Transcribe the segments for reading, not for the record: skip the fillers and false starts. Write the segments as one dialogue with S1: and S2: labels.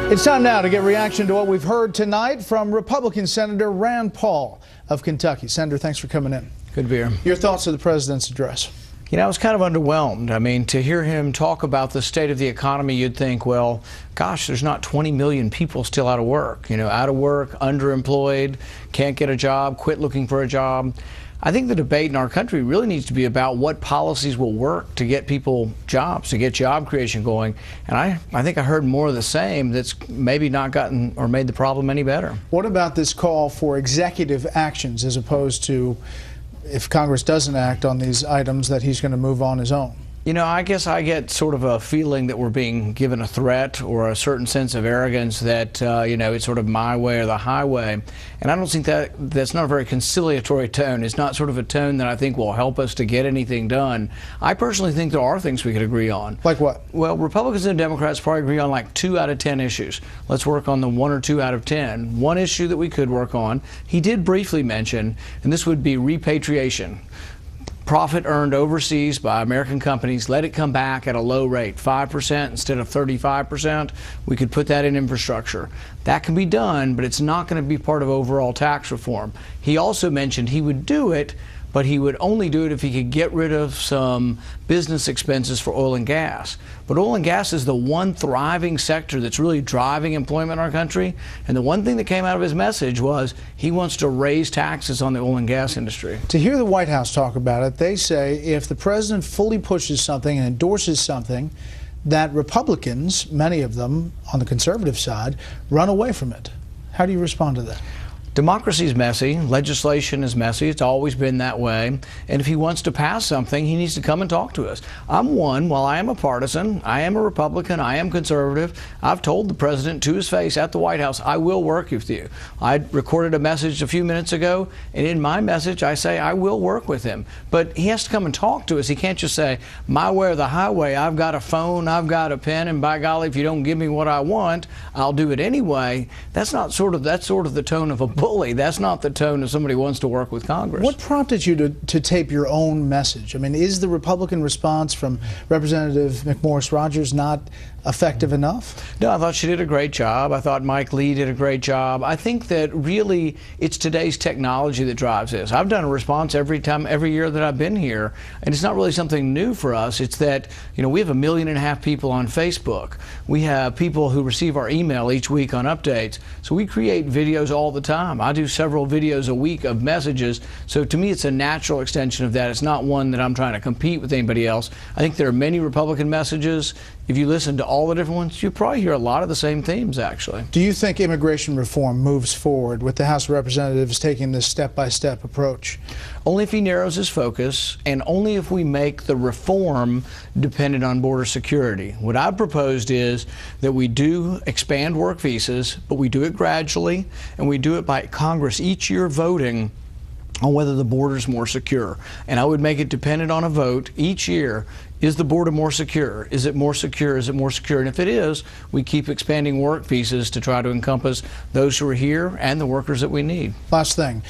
S1: It's time now to get reaction to what we've heard tonight from Republican Senator Rand Paul of Kentucky. Senator, thanks for coming in.
S2: Good to be here.
S1: Your thoughts of the president's address?
S2: You know, I was kind of underwhelmed. I mean, to hear him talk about the state of the economy, you'd think, well, gosh, there's not 20 million people still out of work. You know, out of work, underemployed, can't get a job, quit looking for a job. I think the debate in our country really needs to be about what policies will work to get people jobs, to get job creation going. And I think I heard more of the same that's maybe not gotten or made the problem any better.
S1: What about this call for executive actions as opposed to, if Congress doesn't act on these items, that he's going to move on his own?
S2: You know, I guess I get sort of a feeling that we're being given a threat or a certain sense of arrogance that, you know, it's sort of my way or the highway. And I don't think that's not a very conciliatory tone. It's not sort of a tone that I think will help us to get anything done. I personally think there are things we could agree on.
S1: Like what?
S2: Well, Republicans and Democrats probably agree on like 2 out of 10 issues. Let's work on the 1 or 2 out of 10. One issue that we could work on, he did briefly mention, and this would be repatriation. Profit earned overseas by American companies, let it come back at a low rate, 5% instead of 35%. We could put that in infrastructure. That can be done, but it's not going to be part of overall tax reform. He also mentioned he would do it, but he would only do it if he could get rid of some business expenses for oil and gas. But oil and gas is the one thriving sector that's really driving employment in our country. And the one thing that came out of his message was he wants to raise taxes on the oil and gas industry.
S1: To hear the White House talk about it, they say if the president fully pushes something and endorses something, that Republicans, many of them on the conservative side, run away from it. How do you respond to that?
S2: Democracy is messy. Legislation is messy. It's always been that way. And if he wants to pass something, he needs to come and talk to us. I'm one, while I am a partisan, I am a Republican, I am conservative. I've told the president to his face at the White House, I will work with you. I recorded a message a few minutes ago, and in my message, I say I will work with him. But he has to come and talk to us. He can't just say, my way or the highway, I've got a phone, I've got a pen, and by golly, if you don't give me what I want, I'll do it anyway. That's sort of the tone of a bully. That's not the tone of somebody who wants to work with Congress.
S1: What prompted you to tape your own message? I mean, is the Republican response from Representative McMorris Rodgers not effective enough?
S2: No, I thought she did a great job. I thought Mike Lee did a great job. I think that really it's today's technology that drives this. I've done a response every year that I've been here, and it's not really something new for us. It's that, you know, we have 1.5 million people on Facebook. We have people who receive our email each week on updates. So we create videos all the time. I do several videos a week of messages. So to me, it's a natural extension of that. It's not one that I'm trying to compete with anybody else. I think there are many Republican messages. If you listen to all the different ones, you probably hear a lot of the same themes, actually.
S1: Do you think immigration reform moves forward with the House of Representatives taking this step-by-step approach?
S2: Only if he narrows his focus, and only if we make the reform dependent on border security. What I've proposed is that we do expand work visas, but we do it gradually, and we do it by Congress each year voting on whether the border is more secure. And I would make it dependent on a vote each year. Is the border more secure? Is it more secure? Is it more secure? And if it is, we keep expanding work visas to try to encompass those who are here and the workers that we need.
S1: Last thing.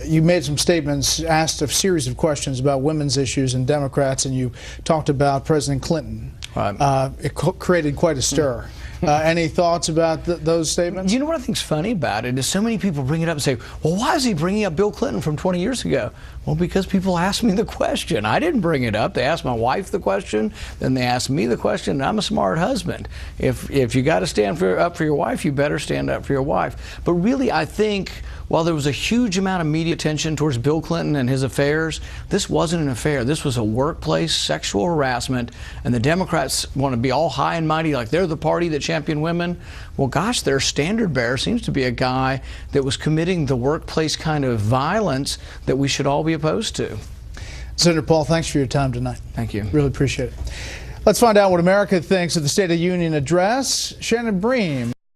S1: You made some statements, asked a series of questions about women's issues and Democrats, and you talked about President Clinton.
S2: Right.
S1: It created quite a stir. Any thoughts about those statements?
S2: You know what I think's funny about it is so many people bring it up and say, well, why is he bringing up Bill Clinton from 20 years ago? Well, because people asked me the question. I didn't bring it up. They asked my wife the question, then they asked me the question, and I'm a smart husband. If you got to stand up for your wife, you better stand up for your wife. But really, I think while there was a huge amount of media attention towards Bill Clinton and his affairs, this wasn't an affair. This was a workplace sexual harassment, and the Democrats want to be all high and mighty like they're the party that champion women. Well, gosh, their standard bearer seems to be a guy that was committing the workplace kind of violence that we should all be opposed to.
S1: Senator Paul, thanks for your time tonight.
S2: Thank you.
S1: Really appreciate it. Let's find out what America thinks of the State of the Union address. Shannon Bream.